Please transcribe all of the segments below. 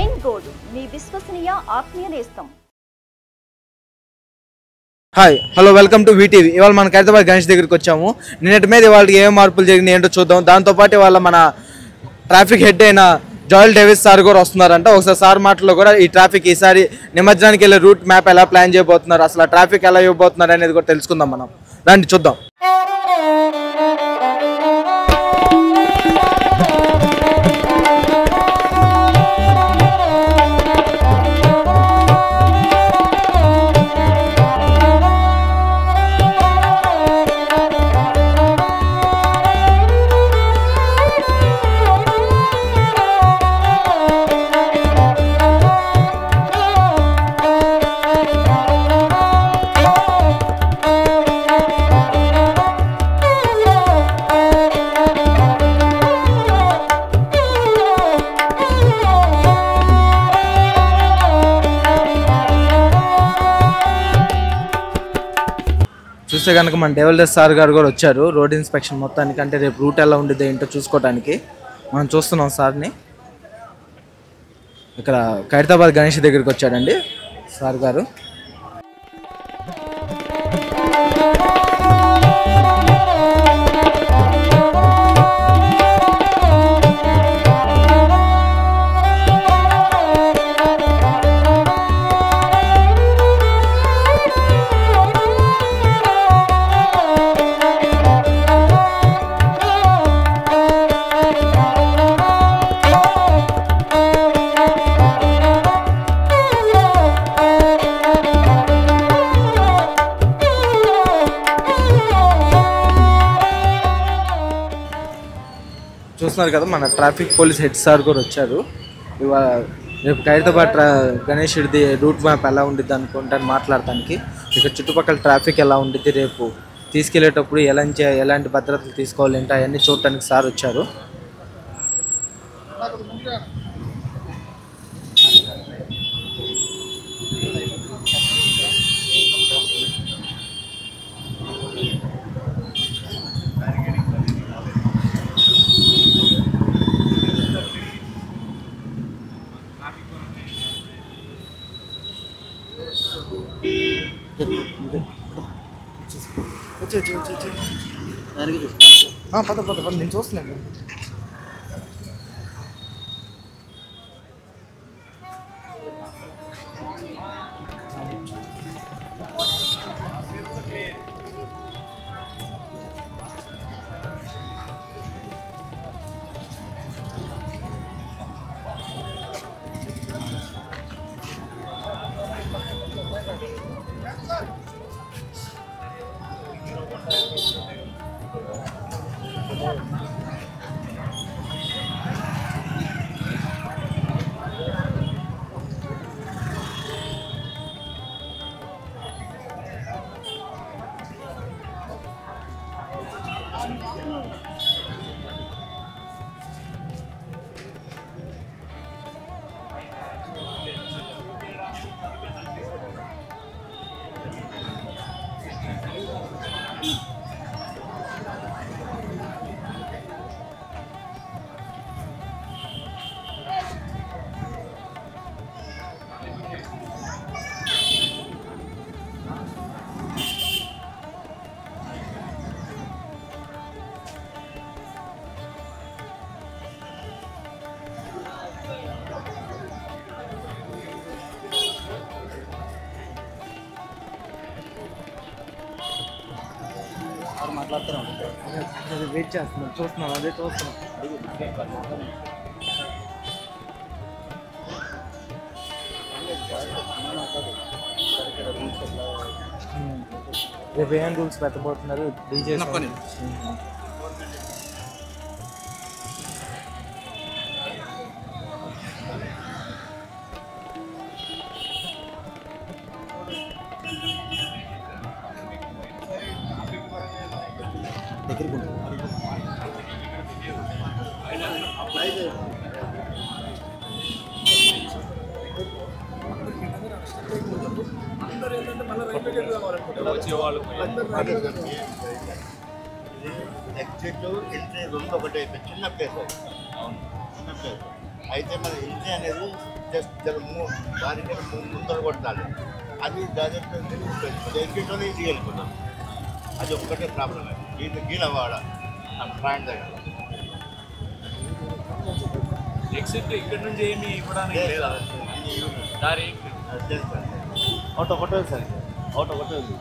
ఎన్ gold మీ విశ్వసనీయ ఆత్మీయ నేస్తం. Hi hello welcome to VTV. ఇవాళ మన ఖైరతాబాద్ గణేష్ దగ్గరికి వచ్చాము. నిన్నటి మీద వాళ్ళకి ఏం మార్పులు జరిగినాయి ఏంటో చూద్దాం. దాంతోపాటు వాళ్ళ మన ట్రాఫిక్ హెడ్ అయిన జాయల్ డేవిస్ సార్ కూడా వస్తున్నారంట. ఒకసారి సార్ మాటల్లో కూడా ఈ ట్రాఫిక్ ఈసారి నిమజ్జనానికి వెళ్ళే రూట్ మ్యాప్ ఎలా ప్లాన్ చేయబోతున్నారు, అసలు ట్రాఫిక్ ఎలా ఇవ్వబోతున్నారు అనేది కూడా తెలుసుకుందాం. మనం రండి చూద్దాం. చూస్తే కనుక మన డెవలపర్ సార్ గారు కూడా వచ్చారు రోడ్ ఇన్స్పెక్షన్ మొత్తానికి. అంటే రేపు రూట్ ఎలా ఉండిద్దో ఏంటో చూసుకోవడానికి మనం చూస్తున్నాం సార్ని. ఇక్కడ ఖైరతాబాద్ గణేష్ దగ్గరికి వచ్చాడండి సార్ గారు. చూస్తున్నారు కదా మన ట్రాఫిక్ పోలీస్ హెడ్ సార్ కూడా వచ్చారు. ఇవాళ రేపు ఖైరతాబాద్ గణేష్ది రూట్ మ్యాప్ ఎలా ఉండిద్ది అనుకుంటాను మాట్లాడటానికి. ఇక చుట్టుపక్కల ట్రాఫిక్ ఎలా ఉండిద్ది, రేపు తీసుకెళ్లేటప్పుడు ఎలాంటి భద్రతలు తీసుకోవాలి ఏంటో అవన్నీ చూడటానికి సార్ వచ్చారు. పద నేను చూస్తున్నాను. వెయిట్ చేస్తున్నాం, చూస్తున్నాం, అదే చూస్తున్నాం. రేపు ఏం రూల్స్ పెట్టబోతున్నారు డీజే? ఎగ్జిట్ ఎంట్రీ రెండు ఒకటే చిన్న ప్లేస్, చిన్న ప్లేస్ అయితే మరి ఎంట్రీ అనేది జస్ట్ దానికి ముందర కొట్టాలి. అది డైరెక్ట్ ఎగ్జిట్లోనే ఇంటికి వెళ్ళిపోతాం. అది ఒక్కటే ప్రాబ్లం. గీలవాడ పాయింట్ దగ్గర ఎగ్జిట్ ఇక్కడ నుంచి ఏమి ఇవ్వడానికి లేదా? దారి అవుట్ ఒకటే ఉంది సార్, అవుట్ ఒకటే ఉంది.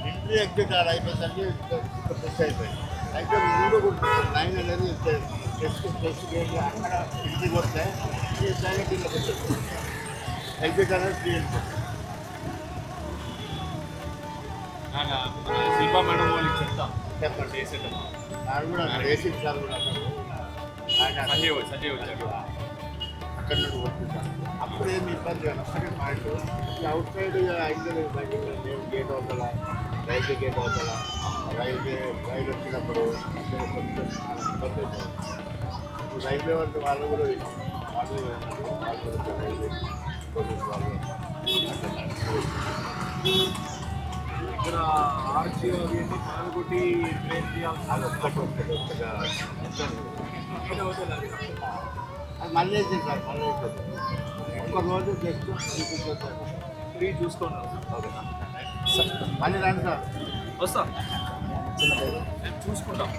ఇంటి ఎగ్జిట్ ఆడ అయిపోయిందంటే ప్రెస్ అయిపోయింది. అయితే ముందు లైన్ అనేది టెస్ట్ చేసి అక్కడ ఇంటికి వస్తే డైరెక్ట్ ఇంటికి వచ్చేస్తుంది. ఎగ్జిట్ అనేది ఫ్రీ వెళ్ళిపోతుంది. శిల్పా మేడం వాళ్ళకి చెప్తాం చెప్పండి. చేసేటప్పుడు సార్ కూడా వేసి సార్ కూడా సంజయ్ వచ్చాడు అక్కడ నుండి వస్తుంటాను. అప్పుడు ఏమి ఇబ్బంది కాదు. అక్కడే పాయింట్ అవుట్ సైడ్ అయితే బయటికి గేట్ అవుతాల, రైల్వే గేట్ అవుతాల, రైలు వచ్చినప్పుడు రైల్వే వంటి వాళ్ళు కూడా రైల్వే పోలీసు వాళ్ళు ఇక్కడ ఆర్జీ అవి పాల్గొట్టి ట్రైన్ చేయాల్సి అది ఒక్కటి వస్తుంది. అది మళ్ళీ వేసింది సార్, మళ్ళీ వేసింది. ఒక్క రోజు జస్ట్ ఫ్రీ చూసుకున్నాను. మళ్ళీ రండి సార్. వస్తా నేను చూసుకుంటాం.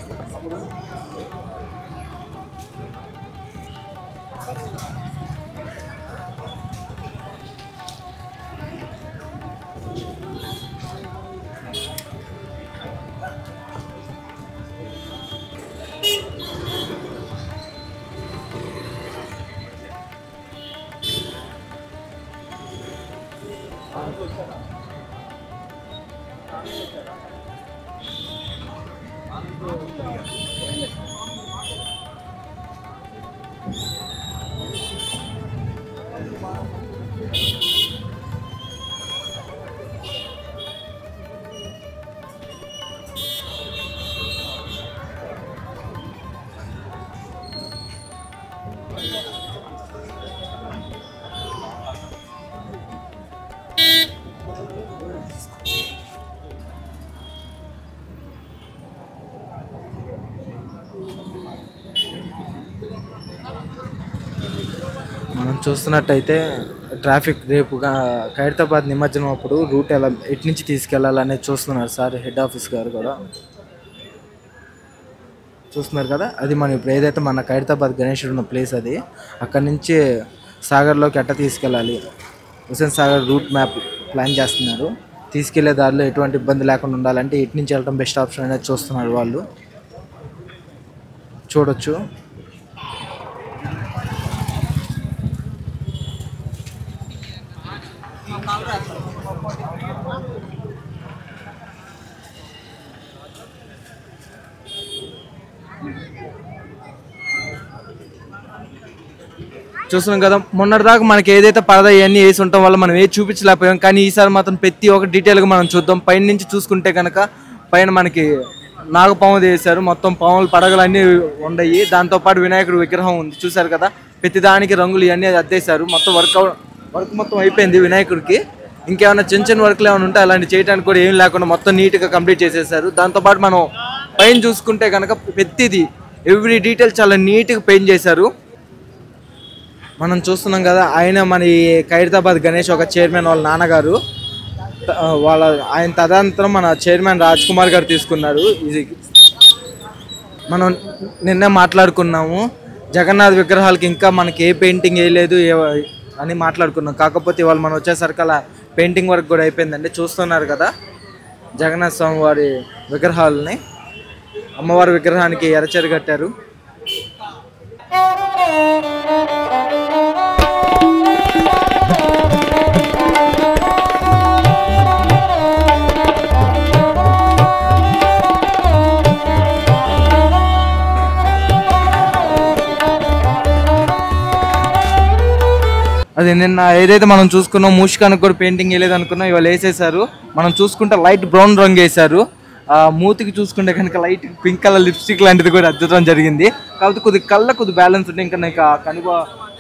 మనం చూస్తున్నట్టయితే ట్రాఫిక్ రేపు ఖైరతాబాద్ నిమజ్జనం అప్పుడు రూట్ ఎలా ఎటు నుంచి తీసుకెళ్లాలనేది చూస్తున్నారు సార్. హెడ్ ఆఫీస్ గారు కూడా చూస్తున్నారు కదా. అది మనం ఇప్పుడు ఏదైతే మన ఖైరతాబాద్ గణేశుడు ఉన్న ప్లేస్ అది, అక్కడి నుంచి సాగర్లోకి ఎట్ట తీసుకెళ్ళాలి, Hussain Sagar route map plan చేస్తున్నారు. తీసుకెళ్లే దారిలో ఎటువంటి ఇబ్బంది లేకుండా ఉండాలంటే ఎటు నుంచి వెళ్ళడం బెస్ట్ ఆప్షన్ అనేది చూస్తున్నారు వాళ్ళు. చూడొచ్చు. చూస్తున్నాం కదా, మొన్నటిదాకా మనకి ఏదైతే పరదా ఇవన్నీ వేసి ఉండటం వల్ల మనం ఏది చూపించలేకపోయాం. కానీ ఈసారి మాత్రం ప్రతి ఒక్క డీటెయిల్గా మనం చూద్దాం. పైన నుంచి చూసుకుంటే కనుక పైన మనకి నాగపాము వేశారు. మొత్తం పాములు పడగలన్నీ ఉన్నాయి. దాంతోపాటు వినాయకుడు విగ్రహం ఉంది. చూసారు కదా, ప్రతి దానికి రంగులు ఇవన్నీ అద్దేశారు. మొత్తం వర్క్ మొత్తం అయిపోయింది వినాయకుడికి. ఇంకేమైనా చిన్న చిన్న వర్క్లు ఏమైనా ఉంటే అలాంటి చేయడానికి కూడా ఏం లేకుండా మొత్తం నీట్గా కంప్లీట్ చేసేసారు. దాంతోపాటు మనం పైన చూసుకుంటే కనుక ప్రతిదీ ఎవ్రీ డీటెయిల్ చాలా నీట్గా పెయింట్ చేశారు. మనం చూస్తున్నాం కదా, మన ఈ ఖైరతాబాద్ గణేష్ ఒక చైర్మన్ వాళ్ళ నాన్నగారు, ఆయన తదనంతరం మన చైర్మన్ రాజ్ కుమార్ గారు తీసుకున్నారు. ఇది మనం నిన్నే మాట్లాడుకున్నాము. జగన్నాథ్ విగ్రహాలకి ఇంకా మనకి ఏ పెయింటింగ్ వేయలేదు అని మాట్లాడుకున్నాం. కాకపోతే వాళ్ళు మనం వచ్చేసరికి అలా పెయింటింగ్ వర్క్ కూడా అయిపోయిందండి. చూస్తున్నారు కదా జగన్నాథ స్వామి వారి విగ్రహాలని. అమ్మవారి విగ్రహానికి ఎరచరి కట్టారు. అది నిన్న ఏదైతే మనం చూసుకున్నాం మూషికానికి కూడా పెయింటింగ్ వేయలేదు అనుకున్నాం, ఇవాళ వేసేసారు. మనం చూసుకుంటే లైట్ బ్రౌన్ రంగు వేశారు. మూతికి చూసుకుంటే కనుక లైట్ పింక్ కలర్ లిప్స్టిక్ లాంటిది కూడా అద్భుతం జరిగింది. కాబట్టి కొద్ది బ్యాలెన్స్ ఉంటే ఇంకా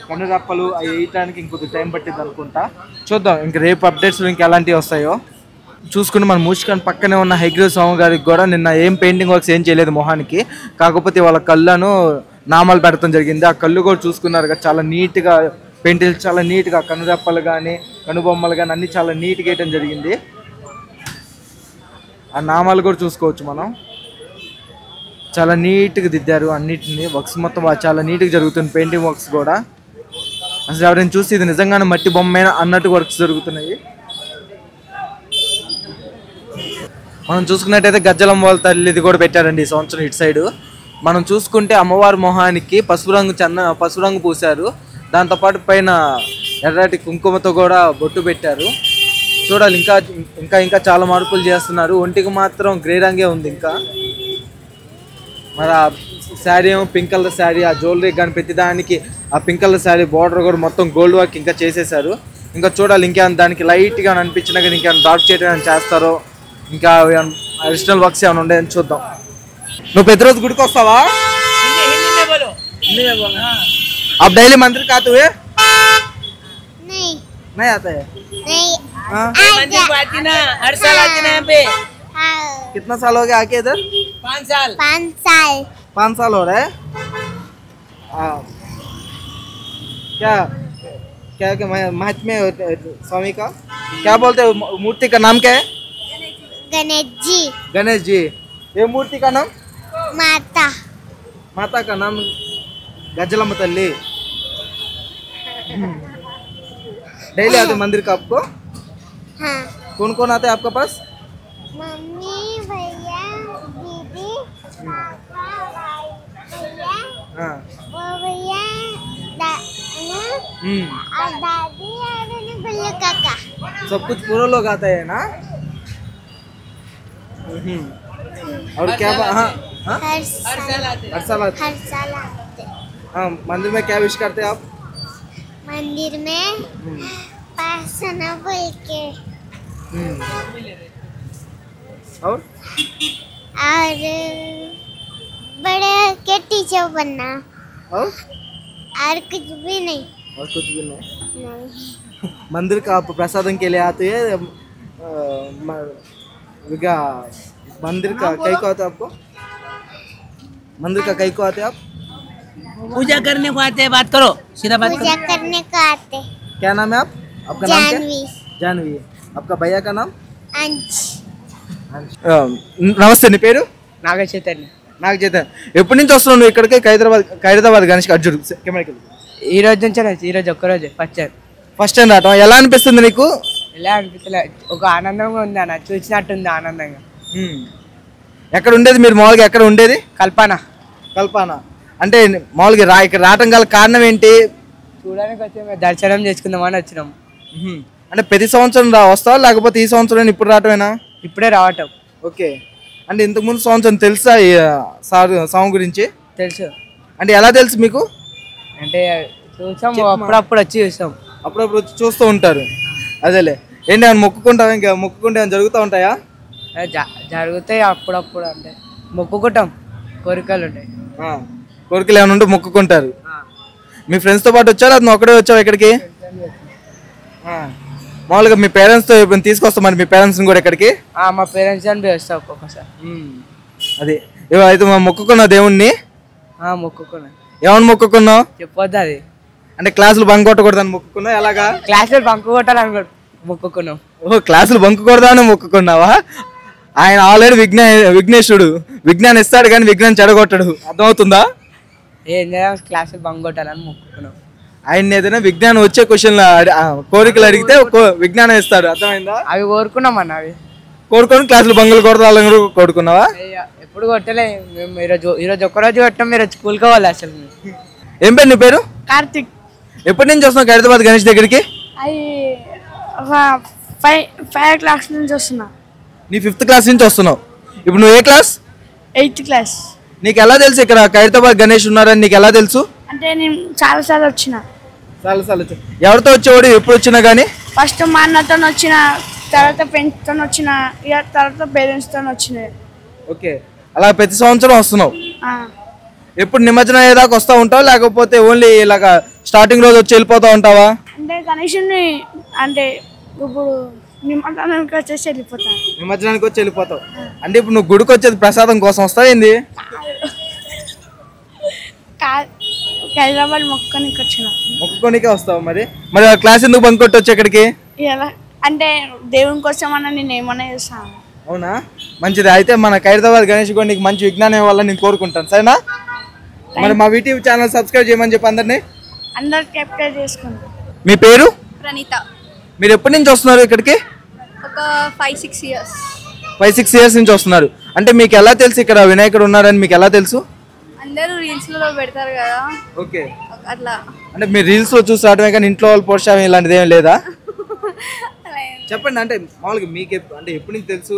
కనురెప్పలు అవి వేయటానికి ఇంకొద్ది టైం పట్టింది అనుకుంటా. చూద్దాం ఇంకా రేపు అప్డేట్స్లో ఇంకా ఎలాంటివి వస్తాయో చూసుకుని. మన మూషికాన్ పక్కనే ఉన్న హైగ్రీవ్ స్వామి గారికి కూడా నిన్న ఏం పెయింటింగ్ వర్క్స్ ఏం చేయలేదు మొహానికి. కాకపోతే వాళ్ళ కళ్ళను నామాలు పెడతాం జరిగింది. ఆ కళ్ళు కూడా చూసుకున్నారు కదా, చాలా నీట్గా పెయింటిల్, చాలా నీట్గా కనురెప్పలు కానీ కనుబొమ్మలు కానీ అన్నీ చాలా నీట్గా వేయటం జరిగింది. ఆ నామాలు కూడా చూసుకోవచ్చు మనం. చాలా నీట్గా దిద్దారు అన్నిటిని. వర్క్స్ మొత్తం చాలా నీట్గా జరుగుతుంది. పెయింటింగ్ వర్క్స్ కూడా అసలు ఎవరైనా చూసి ఇది నిజంగానే మట్టి బొమ్మ అన్నట్టు వర్క్స్ జరుగుతున్నాయి. మనం చూసుకున్నట్టయితే గజ్జలమ్మ వాళ్ళ తల్లిది కూడా పెట్టారండి ఈ సంవత్సరం ఇటు సైడు. మనం చూసుకుంటే అమ్మవారి మొహానికి పసుపు రంగు పూశారు. దాంతోపాటు పైన ఎర్రటి కుంకుమతో కూడా బొట్టు పెట్టారు. చూడాలి, ఇంకా ఇంకా ఇంకా చాలా మార్పులు చేస్తున్నారు. ఒంటికి మాత్రం గ్రే రంగే ఉంది. ఇంకా మరి ఆ శారీ ఏమో పింక్ కలర్ శారీ, ఆ జ్యువెలరీ కానీ ప్రతిదానికి ఆ పింక్ కలర్ శారీ బార్డర్ కూడా మొత్తం గోల్డ్ వర్క్ ఇంకా చేసేసారు. ఇంకా చూడాలి, ఇంకేమైనా దానికి లైట్గా అనిపించినా కానీ ఇంకేమైనా డార్క్ చేయడం చేస్తారో, ఇంకా అడిషనల్ వర్క్స్ ఏమైనా ఉండేదని చూద్దాం. నువ్వు ప్రతిరోజు గుడికి వస్తావా? आप डेली मंदिर का आते हुए? नहीं आता है। मंदिर को आती ना, हर साल आती ना यहाँ पे। कितना साल हो गया आके इधर? 5 साल। 5 साल हो रहा है। क्या क्या क्या महात्म्य स्वामी का क्या बोलते हैं? मूर्ति का नाम क्या है? गणेश जी। ये मूर्ति का नाम? माता का नाम गजलम्मा तल्ली। डेली आते मंदिर का आपको? हाँ। कौन कौन आते हैं आपके पास? मम्मी, भैया, दीदी, भैया, हाँ। वो भैया, और दादी और गुल्लू काका। सब कुछ पूरा लोग आते हैं ना? और क्या हाँ हाँ हर साल आते। हर साल आते। हर साल आते। हाँ, मंदिर में क्या विश करते हैं आप? मंदिर में प्रार्थना बोल के और बड़े के टीचर बनना और कुछ भी नहीं। और कुछ भी नहीं। नहीं। मंदिर का आप प्रसादन के लिए आते हैं? मंदिर का कई को आते हैं आपको? मंदिर का कई को आते हैं आप? पूजा करने को आते हैं। बात करो, सीधा बात पूजा करो। करने को आते। क्या नाम है आप? आपका नाम क्या? जानवी। जानवी। आपका भैया का नाम? अंश। నమస్తే, నీ పేరు? नाग चैतन्य। నాకు చేద్దాం. ఎప్పటి నుంచి వస్తున్నావు నువ్వు ఇక్కడికి? ఖైరతాబాద్ గణేష్ అర్జున్ కెమెరాకి ఈ రోజు నుంచి వచ్చి ఈ రోజు ఒక్కరోజు ఫస్ట్ టైం రావటం ఎలా అనిపిస్తుంది నీకు? ఎలా అనిపించలే, ఒక ఆనందంగా ఉంది అన్న, చూసినట్టుంది ఆనందంగా. ఎక్కడ ఉండేది మీరు మామూలుగా? ఎక్కడ ఉండేది? కల్పన అంటే మామూలుగా ఇక్కడ రావటం గల కారణం ఏంటి? చూడడానికి వచ్చి మేము దర్శనం చేసుకుందామని వచ్చినాం. అంటే ప్రతి సంవత్సరం వస్తావా లేకపోతే ఈ సంవత్సరం ఇప్పుడు రావటమేనా? ఇప్పుడే రావటం. ఓకే. అంటే ఇంతకుముందు సంవత్సరం తెలుసా ఈ సాంగ్ గురించి? తెలుసు. అంటే ఎలా తెలుసు మీకు? అంటే చూసాం, అప్పుడప్పుడు వచ్చి చూసాం. అప్పుడప్పుడు వచ్చి చూస్తూ ఉంటారు. అదేలే. ఏంటి అని మొక్కుకుంటావా? ఇంకా మొక్కుకుంటే ఏమైనా జరుగుతూ ఉంటాయా? జరుగుతాయి అప్పుడప్పుడు, అంటే మొక్కుకుంటాం, కోరికలు ఉంటాయి. కోరికలు ఏమైనా ఉంటే మొక్కుకుంటారు. మీ ఫ్రెండ్స్తో పాటు వచ్చారా నువ్వు ఒక్కడే వచ్చావు ఇక్కడికి? మామూలుగా మీ పేరెంట్స్తో ఇప్పుడు తీసుకొస్తాం మరి మీ పేరెంట్స్ని కూడా ఇక్కడికి? మా పేరెంట్స్ అని వస్తాం ఒక్కొక్కసారి. అది అయితే మొక్కుకున్నావు దేవుణ్ణి? మొక్కుకున్నా. ఏమని మొక్కుకున్నావు? చెప్పొద్దు అది. అంటే క్లాసులు బంక్ కొట్టకూడదని మొక్కుకున్నావు? ఎలాగా? క్లాసులు బంక్ కొట్టాలని మొక్కుకున్నాం. క్లాసులు బంక్ కొడదామని మొక్కుకున్నావా? ఆయన ఆల్రెడీ విఘ్నేశుడు, విజ్ఞానం ఇస్తాడు కానీ విజ్ఞానం చెడగొట్టాడు. అర్థమవుతుందా? ఏం చేయాలి, క్లాసులు బంక్ కొట్టాలని మొక్కుకున్నాం. ఆయన ఏదైనా విజ్ఞానం వచ్చే క్వశ్చన్లు కోరికలు అడిగితే విజ్ఞానం ఇస్తాడు. అర్థమైందా? అవి కోరుకున్నాం అన్న, అవి కోరుకొని క్లాసులు బంగులు కొడతాలని కోరుకున్నావా? ఎప్పుడు కొట్టలే మేము. ఈరోజు ఒక్కరోజు కొట్టాం. మీరు స్కూల్కి పోవాలి అసలు. ఏం పేరు నీ పేరు? కార్తిక్. ఎప్పటి నుంచి వస్తున్నావు ఖైరతాబాద్ గణేష్ దగ్గరికి? అది ఒక 5 క్లాస్ నుంచి వస్తున్నా. నీ 5th క్లాస్ నుంచి వస్తున్నావు. ఇప్పుడు నువ్వు ఏ క్లాస్? 8th class. నీకు ఎలా తెలుసు ఇక్కడ ఖైరతాబాద్ గణేష్ ఉన్నారని నీకు ఎలా తెలుసు? అంటే నేను చాలాసార్లు వచ్చిన. చాలాసార్లు వచ్చా. ఎవరితో వచ్చేవాడు ఎప్పుడు వచ్చినా కానీ? ఫస్ట్ మా అన్నతో వచ్చిన, తర్వాత ఫ్రెండ్స్తో వచ్చిన, ఇక తర్వాత పేరెంట్స్తో వచ్చిన. ఓకే. అలా ప్రతి సంవత్సరం వస్తున్నావు. ఎప్పుడు నిమజ్జనం అయ్యేదాకా వస్తూ ఉంటావా లేకపోతే ఓన్లీ ఇలాగా స్టార్టింగ్ రోజు వచ్చి వెళ్ళిపోతూ ఉంటావా? అంటే గణేషుని అంటే ఇప్పుడు నిమజ్జనానికి వచ్చేసి వెళ్ళిపోతాను. నిమజ్జనానికి వచ్చి వెళ్ళిపోతావు అంటే ఇప్పుడు నువ్వు గుడికి వచ్చేది ప్రసాదం కోసం వస్తావు ఏంది? కాదు, హైదరాబాద్ మొక్కనికి వచ్చిన. మొక్కుకోనికే వస్తావు మరి మరి క్లాస్ ఎందుకు బంక్ కొట్టొచ్చు ఇక్కడికి? ఇలా అంటే దేవుని కోసం అన్న నేను ఏమన్నా చేస్తాను. అవునా, మంచిది. అయితే మన ఖైరతాబాద్ గణేష్ నీకు మంచి విజ్ఞానం ఇవ్వాలని నేను కోరుకుంటాను, సరేనా? మరి మా వీటీవీ ఛానల్ సబ్స్క్రైబ్ చేయమని చెప్పి అందరినీ అందరు సబ్స్క్రైబ్ చేసుకుంటాం. మీ పేరు? ప్రణీత. మీరు ఎప్పటి నుంచి వస్తున్నారు ఇక్కడికి? ఒక 5-6 years. 5-6 years నుంచి వస్తున్నారు. అంటే మీకు ఎలా తెలుసు ఇక్కడ వినాయకుడు ఉన్నారని మీకు ఎలా తెలుసు? అందరూ రీల్స్లో పెడతారు కదా. ఓకే, అట్లా. అంటే మీరు రీల్స్ లో చూసి రావడమే కానీ ఇంట్లో వాళ్ళు పోషాం ఇలాంటిది ఏం లేదా? చెప్పండి, అంటే మామూలుగా మీకు అంటే ఎప్పటి నుంచి తెలుసు?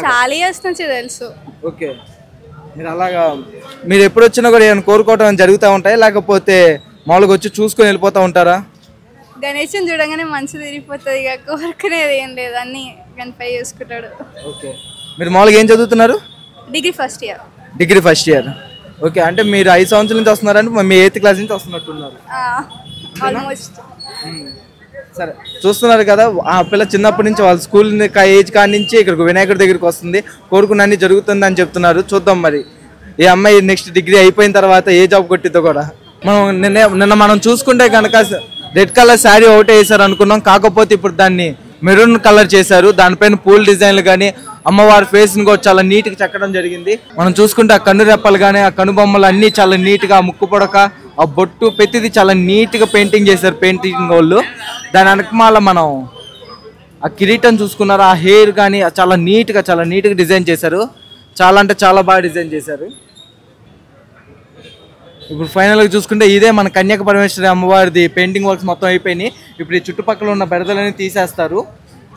చాలా ఇయర్స్ నుంచి తెలుసు. ఓకే, మీరు అలాగా మీరు ఎప్పుడు వచ్చినా కూడా ఏమైనా కోరుకోవటం జరుగుతూ ఉంటాయి, లేకపోతే మామూలుగా వచ్చి చూసుకొని వెళ్ళిపోతూ ఉంటారా? గణేష్ని చూడగానే మనసు తిరిగిపోతుంది, ఇక కోరుకునేది ఏం లేదు, అన్ని గణపై చూసుకుంటాడు. ఓకే, మీరు మామూలుగా ఏం చదువుతున్నారు? Degree first year. Degree first year. Okay, అంటే మీరు 5 సంవత్సరాల నుంచి వస్తున్నారంటే మీ 8th క్లాస్ నుంచి వస్తున్నట్టున్నారు. ఆల్మోస్ట్. సరే, చూస్తున్నారు కదా, ఆ పిల్ల చిన్నప్పటి నుంచి వాళ్ళ స్కూల్ ఏజ్ కాడి నుంచి ఇక్కడికి వినాయకుడి దగ్గరికి వస్తుంది, కోరుకున్నన్ని జరుగుతుంది అని చెప్తున్నారు. చూద్దాం మరి ఈ అమ్మాయి నెక్స్ట్ డిగ్రీ అయిపోయిన తర్వాత ఏ జాబ్ కొట్టిద్దో కూడా. మనం నిన్న మనం చూసుకుంటే కనుక రెడ్ కలర్ శారీ ఒకటే వేసారు అనుకున్నాం, కాకపోతే ఇప్పుడు దాన్ని మెరూన్ కలర్ చేశారు. దానిపైన పూల్ డిజైన్లు కానీ అమ్మవారి ఫేస్ని కూడా చాలా నీట్గా చెక్కడం జరిగింది. మనం చూసుకుంటే ఆ కన్ను రెప్పలు కానీ ఆ కనుబొమ్మలు అన్నీ చాలా నీట్గా, ముక్కు పొడక ఆ బొట్టు ప్రతిది చాలా నీట్గా పెయింటింగ్ చేశారు పెయింటింగ్ వాళ్ళు. దాని వెనకమాల మనం ఆ కిరీటం చూసుకున్నారు, ఆ హెయిర్ కానీ చాలా నీట్గా డిజైన్ చేశారు. చాలా అంటే చాలా బాగా డిజైన్ చేశారు. ఇప్పుడు ఫైనల్గా చూసుకుంటే ఇదే మన కన్యాక పరమేశ్వరి అమ్మవారిది పెయింటింగ్ వర్క్స్ మొత్తం అయిపోయినాయి. ఇప్పుడు ఈ చుట్టుపక్కల ఉన్న బెడదలని తీసేస్తారు.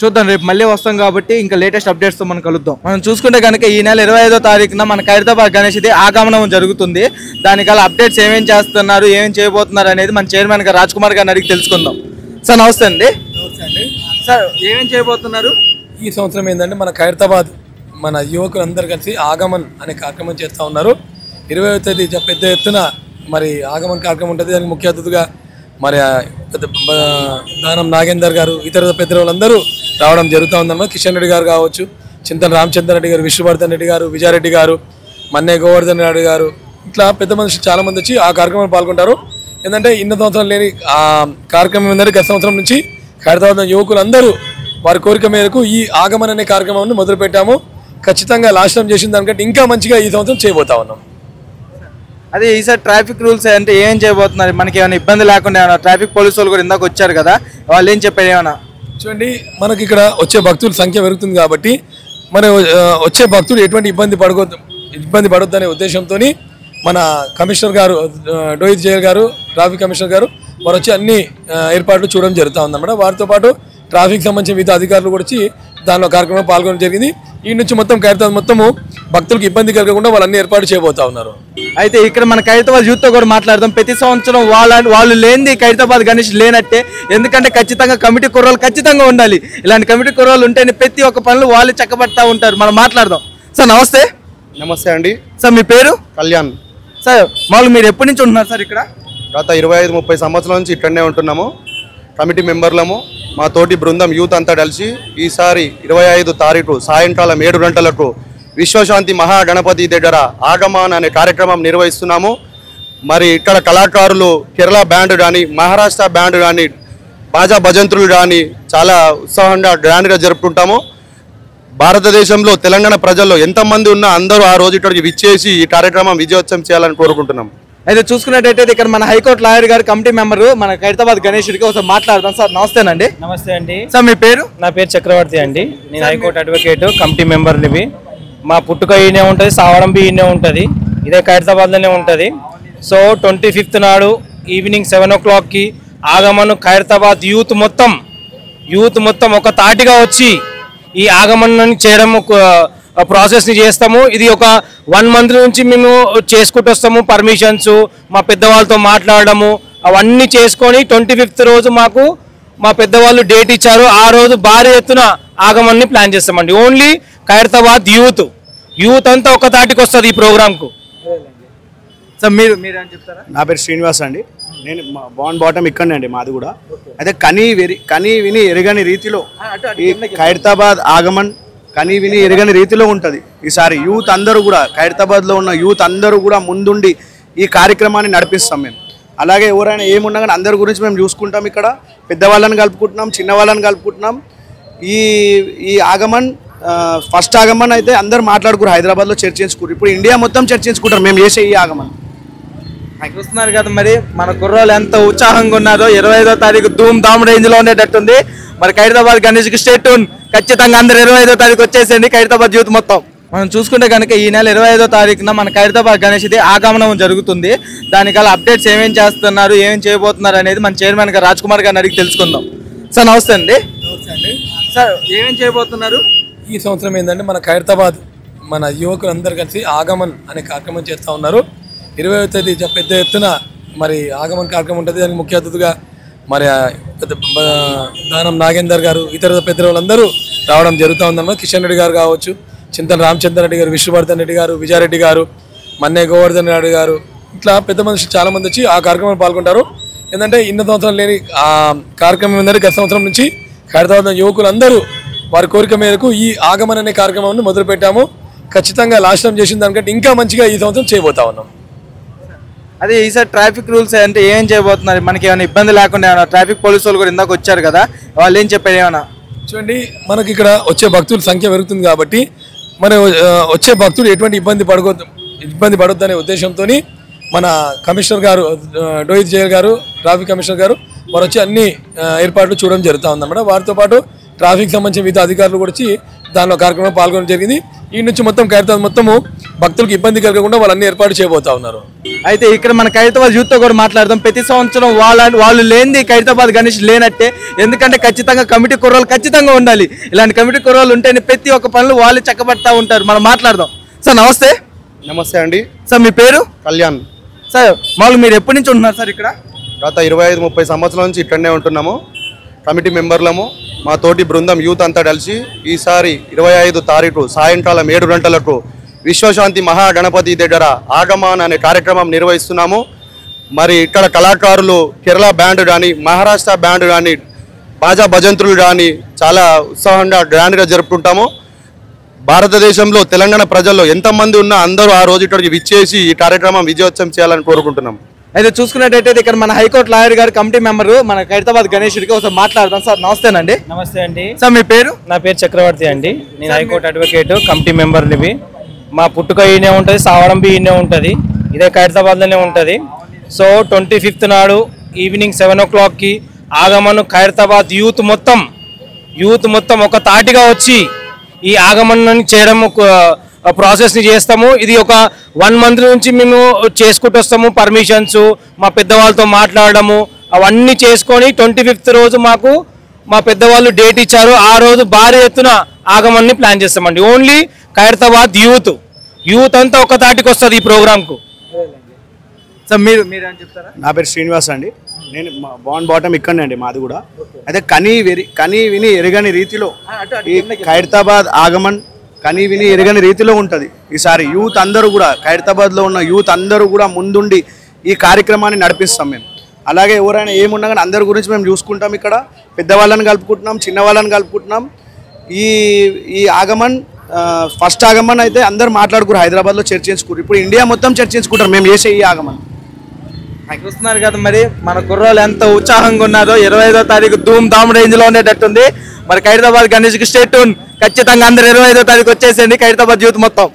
చూద్దాం, రేపు మళ్ళీ వస్తాం కాబట్టి ఇంకా లేటెస్ట్ అప్డేట్స్తో మనం కలుద్దాం. మనం చూసుకుంటే కనుక ఈ నెల 25వ తారీఖున మన ఖైరతాబాద్ గణేష్ది ఆగమనం జరుగుతుంది. దానికల్లా అప్డేట్స్ ఏమేమి చేస్తున్నారు, ఏమేమి చేయబోతున్నారు అనేది మన చైర్మన్ గారు రాజ్ కుమార్ గారిని అడిగి తెలుసుకుందాం. సార్ నమస్తే అండి. సార్ ఏమేమి చేయబోతున్నారు? ఈ సంవత్సరం ఏంటంటే మన ఖైరతాబాద్ మన యువకులందరూ కలిసి ఆగమన్ అనే కార్యక్రమం చేస్తూ ఉన్నారు. 20వ తేదీ పెద్ద ఎత్తున మరి ఆగమన్ కార్యక్రమం ఉంటుంది. దానికి ముఖ్య అతిథిగా మరి దానం నాగేందర్ గారు, ఇతర పెద్ద వాళ్ళందరూ రావడం జరుగుతూ ఉందన్నమాట. కిషన్ రెడ్డి గారు కావచ్చు, చింతన రామచంద్ర రెడ్డి గారు, విష్ణువర్ధన్ రెడ్డి గారు, విజయారెడ్డి గారు, మన్నే గోవర్ధన్ రెడ్డి గారు, ఇట్లా పెద్ద మనుషులు చాలామంది వచ్చి ఆ కార్యక్రమంలో పాల్గొంటారు. ఏంటంటే ఇన్న సంవత్సరం లేని ఆ కార్యక్రమం ఏంటంటే గత సంవత్సరం నుంచి ఖైరతాబాద్ యువకులందరూ వారి కోరిక మేరకు ఈ ఆగమన్ అనే కార్యక్రమాన్ని మొదలుపెట్టాము. ఖచ్చితంగా లాస్ట్ టైం చేసిన దానికంటే ఇంకా మంచిగా ఈ సంవత్సరం చేయబోతా ఉన్నాం. అదే ఈసారి ట్రాఫిక్ రూల్స్ అంటే ఏం చేయబోతున్నారు? మనకి ఏమైనా ఇబ్బంది లేకుండా ట్రాఫిక్ పోలీసు వాళ్ళు కూడా ఇందాక వచ్చారు కదా, వాళ్ళు ఏం చెప్పారు? ఏమన్నా చూడండి, మనకి ఇక్కడ వచ్చే భక్తుల సంఖ్య పెరుగుతుంది కాబట్టి మన వచ్చే భక్తులు ఎటువంటి ఇబ్బంది పడొద్దనే ఉద్దేశంతో మన కమిషనర్ గారు డోయిత్ జయల్ గారు, ట్రాఫిక్ కమిషనర్ గారు వారు వచ్చి అన్ని ఏర్పాట్లు చూడడం జరుగుతూ ఉందన్నమాట. వారితో పాటు ట్రాఫిక్ సంబంధించిన వివిధ అధికారులు కూడా వచ్చి దానిలో కార్యక్రమం పాల్గొనడం జరిగింది. ఈ నుంచి మొత్తం ఖైరతాబాద్ మొత్తము భక్తులకు ఇబ్బంది కలగకుండా వాళ్ళన్ని ఏర్పాటు చేయబోతా ఉన్నారు. అయితే ఇక్కడ మన ఖైరతాబాద్ యూత్తో కూడా మాట్లాడదాం. ప్రతి సంవత్సరం వాళ్ళు లేనిది ఖైరతాబాద్ గణేష్ లేనట్టే. ఎందుకంటే ఖచ్చితంగా కమిటీ కుర్రాళ్ళు ఖచ్చితంగా ఉండాలి. ఇలాంటి కమిటీ కుర్రాళ్ళు ఉంటేనే ప్రతి ఒక్క పనులు వాళ్ళు చక్కబడతా ఉంటారు. మనం మాట్లాడదాం. సార్ నమస్తే. నమస్తే అండి. సార్ మీ పేరు? కళ్యాణ్. సార్ మామూలు మీరు ఎప్పటి నుంచి ఉంటున్నారు సార్ ఇక్కడ? గత 25-30 సంవత్సరాల నుంచి ఇక్కడనే ఉంటున్నాము. కమిటీ మెంబర్లము, మా తోటి బృందం యూత్ అంతా కలిసి ఈసారి 25 తారీఖు సాయంకాలం 7 గంటలకు విశ్వశాంతి మహాగణపతి దగ్గర ఆగమన్ అనే కార్యక్రమం నిర్వహిస్తున్నాము. మరి ఇక్కడ కళాకారులు కేరళ బ్యాండ్ కానీ, మహారాష్ట్ర బ్యాండ్ కానీ, బాజా భజంత్రులు కానీ చాలా ఉత్సాహంగా గ్రాండ్గా జరుపుకుంటాము. భారతదేశంలో తెలంగాణ ప్రజల్లో ఎంతమంది ఉన్నా అందరూ ఆ రోజు ఇక్కడికి విచ్చేసి ఈ కార్యక్రమం విజయోత్సవం చేయాలని కోరుకుంటున్నాం. అయితే చూసుకున్నట్టయితే ఇక్కడ మన హైకోర్టు లాయర్ గారు కమిటీ మెంబరు మన ఖైరతాబాద్ గణేష్కి ఒకసారి మాట్లాడదాం. సార్ నమస్తేనండి. నమస్తే అండి. సార్ మీ పేరు? నా పేరు చక్రవర్తి అండి. నేను హైకోర్టు అడ్వకేట్, కమిటీ మెంబర్నివి. మా పుట్టుక ఈయనే ఉంటుంది, సావడం బి ఈయనే ఉంటుంది, ఇదే ఖైరతాబాద్లోనే ఉంటుంది. సో 25th నాడు ఈవినింగ్ 7 o'clockకి ఆగమన్ ఖైరతాబాద్ యూత్ మొత్తం ఒక తాటిగా వచ్చి ఈ ఆగమన్ చేయడం ప్రాసెస్ని చేస్తాము. ఇది ఒక 1 month నుంచి మేము చేసుకుంటూ వస్తాము. పర్మిషన్స్, మా పెద్దవాళ్ళతో మాట్లాడము అవన్నీ చేసుకొని 25th రోజు మాకు మా పెద్దవాళ్ళు డేట్ ఇచ్చారు. ఆ రోజు భారీ ఎత్తున ఆగమన్ని ప్లాన్ చేస్తామండి. ఓన్లీ ఖైరతాబాద్ యూత్ అంతా ఒక తాటికి వస్తుంది ఈ ప్రోగ్రామ్కు. సార్ మీరు అని చెప్తారా? నా పేరు శ్రీనివాస్ అండి. నేను బాండ్ బాటం ఇక్కడనే అండి మాది కూడా. అయితే కనీ విని ఎరగని రీతిలో ఈ ఖైరతాబాద్ ఆగమన్ కనీ విని ఎరగని రీతిలో ఉంటుంది. ఈసారి యూత్ అందరూ కూడా ఖైరతాబాద్లో ఉన్న యూత్ అందరూ కూడా ముందుండి ఈ కార్యక్రమాన్ని నడిపిస్తాం మేము. అలాగే ఎవరైనా ఏమున్నా కానీ అందరి గురించి మేము చూసుకుంటాం. ఇక్కడ పెద్దవాళ్ళని కలుపుకుంటున్నాం, చిన్నవాళ్ళని కలుపుకుంటున్నాం. ఈ ఆగమన్ ఫస్ట్ ఆగమన్ అయితే అందరు మాట్లాడుకున్నారు, హైదరాబాద్లో చర్చించుకున్నారు. ఇప్పుడు ఇండియా మొత్తం చర్చించుకుంటారు మేము చేసే ఈ ఆగమన్. చూస్తున్నారు కదా మరి మన కుర్రోళ్ళు ఎంత ఉత్సాహంగా ఉన్నారో. 25వ తారీఖు ధూమ్ ధామ్ రేంజ్ లో ఉండేటట్టుంది. మరి ఖైరతాబాద్ గణేష్కి స్టే ట్యూన్. ఖచ్చితంగా అందరు 25వ తారీఖు వచ్చేసేయండి ఖైరతాబాద్ యూత్ మొత్తం. మనం చూసుకుంటే కనుక ఈ నెల 25వ తారీఖున మన ఖైరతాబాద్ గణేష్ది ఆగమనం జరుగుతుంది. దానికల అప్డేట్స్ ఏమేమి చేస్తున్నారు, ఏమేమి చేయబోతున్నారు అనేది మన చైర్మన్ గారు రాజ్ కుమార్ గారిని అడిగి తెలుసుకుందాం. సార్ నమస్తే అండి. సార్ ఏమేమి చేయబోతున్నారు? ఈ సంవత్సరం ఏంటంటే మన ఖైరతాబాద్ మన యువకులందరూ కలిసి ఆగమన్ అనే కార్యక్రమం చేస్తూ ఉన్నారు. 20వ తేదీ పెద్ద ఎత్తున మరి ఆగమన్ కార్యక్రమం ఉంటుంది. దానికి ముఖ్య అతిథిగా మరి దానం నాగేందర్ గారు, ఇతర పెద్ద వాళ్ళందరూ రావడం జరుగుతూ ఉందన్నమాట. కిషన్ రెడ్డి గారు కావచ్చు, చింతన రామచంద్ర రెడ్డి గారు, విష్ణువర్ధన్ రెడ్డి గారు, విజయారెడ్డి గారు, మన్నే గోవర్ధన్ రెడ్డి గారు, ఇట్లా పెద్ద మనిషి చాలా మంది వచ్చి ఆ కార్యక్రమంలో పాల్గొంటారు. ఏంటంటే ఇన్న సంవత్సరం లేని ఆ కార్యక్రమం ఏంటంటే గత సంవత్సరం నుంచి ఖైరతాబాద్ యువకులందరూ వారి కోరిక మేరకు ఈ ఆగమన్ అనే కార్యక్రమాన్ని మొదలుపెట్టాము. ఖచ్చితంగా లాస్ట్ టైం చేసిన దానికంటే ఇంకా మంచిగా ఈ సంవత్సరం చేయబోతా ఉన్నాం. అదే ఈసారి ట్రాఫిక్ రూల్స్ అంటే ఏం చేయబోతున్నారు? మనకి ఏమైనా ఇబ్బంది లేకుండా ఏమైనా ట్రాఫిక్ పోలీసు వాళ్ళు కూడా ఇందాక వచ్చారు కదా, వాళ్ళు ఏం చెప్పారు? ఏమైనా చూడండి, మనకి ఇక్కడ వచ్చే భక్తుల సంఖ్య పెరుగుతుంది కాబట్టి మన వచ్చే భక్తులు ఎటువంటి ఇబ్బంది పడొద్దనే ఉద్దేశంతో మన కమిషనర్ గారు డోయిత్ జయల్ గారు, ట్రాఫిక్ కమిషనర్ గారు వారు వచ్చి అన్ని ఏర్పాట్లు చూడడం జరుగుతూ ఉందన్నమాట. వారితో పాటు ట్రాఫిక్ సంబంధించిన వివిధ అధికారులు కూడా వచ్చి దానిలో కార్యక్రమం పాల్గొనడం జరిగింది. ఈ నుంచి మొత్తం ఖైరతాబాద్ మొత్తము భక్తులకు ఇబ్బంది కలగకుండా వాళ్ళన్ని ఏర్పాటు చేయబోతా ఉన్నారు. అయితే ఇక్కడ మన ఖైరతాబాద్ యూత్ తో కూడా మాట్లాడదాం. ప్రతి సంవత్సరం వాళ్ళు లేనిది ఖైరతాబాద్ గణేష్ లేనట్టే. ఎందుకంటే ఖచ్చితంగా కమిటీ కుర్రోళ్ళు ఖచ్చితంగా ఉండాలి. ఇలాంటి కమిటీ కుర్రోళ్ళు ఉంటేనే ప్రతి ఒక్క పనులు వాళ్ళు చక్కబడతా ఉంటారు. మనం మాట్లాడదాం. సార్ నమస్తే. నమస్తే అండి. సార్ మీ పేరు? కళ్యాణ్. సార్ మామూలు మీరు ఎప్పటి నుంచి ఉంటున్నారు సార్ ఇక్కడ? గత 25-30 సంవత్సరాల నుంచి ఇక్కడనే ఉంటున్నాము. కమిటీ మెంబర్లము, మా తోటి బృందం యూత్ అంతా కలిసి ఈసారి 25 తారీఖు సాయంకాలం 7 గంటలకు విశ్వశాంతి మహాగణపతి దగ్గర ఆగమన్ అనే కార్యక్రమం నిర్వహిస్తున్నాము. మరి ఇక్కడ కళాకారులు కేరళ బ్యాండ్ కానీ, మహారాష్ట్ర బ్యాండ్ కానీ, బాజా భజంత్రులు కానీ చాలా ఉత్సాహంగా గ్రాండ్గా జరుపుకుంటాము. భారతదేశంలో తెలంగాణ ప్రజల్లో ఎంతమంది ఉన్నా అందరూ ఆ రోజు ఇక్కడికి విచ్చేసి ఈ కార్యక్రమం విజయోత్సవం చేయాలని కోరుకుంటున్నాం. అయితే చూసుకున్నట్టయితే ఇక్కడ మన హైకోర్టు లాయర్ గారు కమిటీ మెంబర్ మన ఖైరతాబాద్ గణేష్కి ఒకసారి మాట్లాడదాం. సార్ నమస్తేనండి. నమస్తే అండి. సార్ మీ పేరు? నా పేరు చక్రవర్తి అండి. నేను హైకోర్టు అడ్వకేట్, కమిటీ మెంబర్నివి. మా పుట్టుక ఈయనే ఉంటుంది, సావడం బి ఈయనే ఉంటుంది. ఇదే ఖైరతాబాద్లోనే ఉంటుంది. సో 25th నాడు ఈవినింగ్ 7 o'clockకి ఆగమన్ ఖైరతాబాద్ యూత్ మొత్తం ఒక తాటిగా వచ్చి ఈ ఆగమన్ చేయడం ప్రాసెస్ని చేస్తాము. ఇది ఒక 1 month నుంచి మేము చేసుకుంటూ వస్తాము. పర్మిషన్స్, మా పెద్దవాళ్ళతో మాట్లాడము అవన్నీ చేసుకొని 25th రోజు మాకు మా పెద్దవాళ్ళు డేట్ ఇచ్చారు. ఆ రోజు భారీ ఎత్తున ఆగమన్ని ప్లాన్ చేస్తామండి. ఓన్లీ ఖైరతాబాద్ యూత్ అంతా ఒక తాటికి వస్తుంది ఈ ప్రోగ్రామ్కు. సార్ మీరు ఏం చెప్తారా? నా పేరు శ్రీనివాస్ అండి. నేను బాటమ్ ఇక్కడనే అండి మాది కూడా. అయితే కనీ విని ఎరగని రీతిలో ఈ ఖైరతాబాద్ ఆగమన్ కనీ విని ఎరగని రీతిలో ఉంటుంది. ఈసారి యూత్ అందరూ కూడా, ఖైరతాబాద్లో ఉన్న యూత్ అందరూ కూడా ముందుండి ఈ కార్యక్రమాన్ని నడిపిస్తాం మేము. అలాగే ఎవరైనా ఏమున్నా కానీ అందరి గురించి మేము చూసుకుంటాం. ఇక్కడ పెద్దవాళ్ళని కలుపుకుంటున్నాం, చిన్నవాళ్ళని కలుపుకుంటున్నాం. ఈ ఆగమన్ ఫస్ట్ ఆగమన్ అయితే అందరు మాట్లాడుకున్నారు, హైదరాబాద్లో చర్చించుకున్నారు. ఇప్పుడు ఇండియా మొత్తం చర్చించుకుంటారు మేము చేసే ఈ ఆగమన్. చూస్తున్నారు కదా మరి మన కుర్రోళ్ళు ఎంత ఉత్సాహంగా ఉన్నారో. 25వ తారీఖు ధూమ్ ధామ్ రేంజ్ లో ఉండేటట్టుంది. మరి ఖైరతాబాద్ గణేష్కి స్టే ట్యూన్. ఖచ్చితంగా అందరు 25వ తారీఖు వచ్చేసేయండి ఖైరతాబాద్ యూత్ మొత్తం.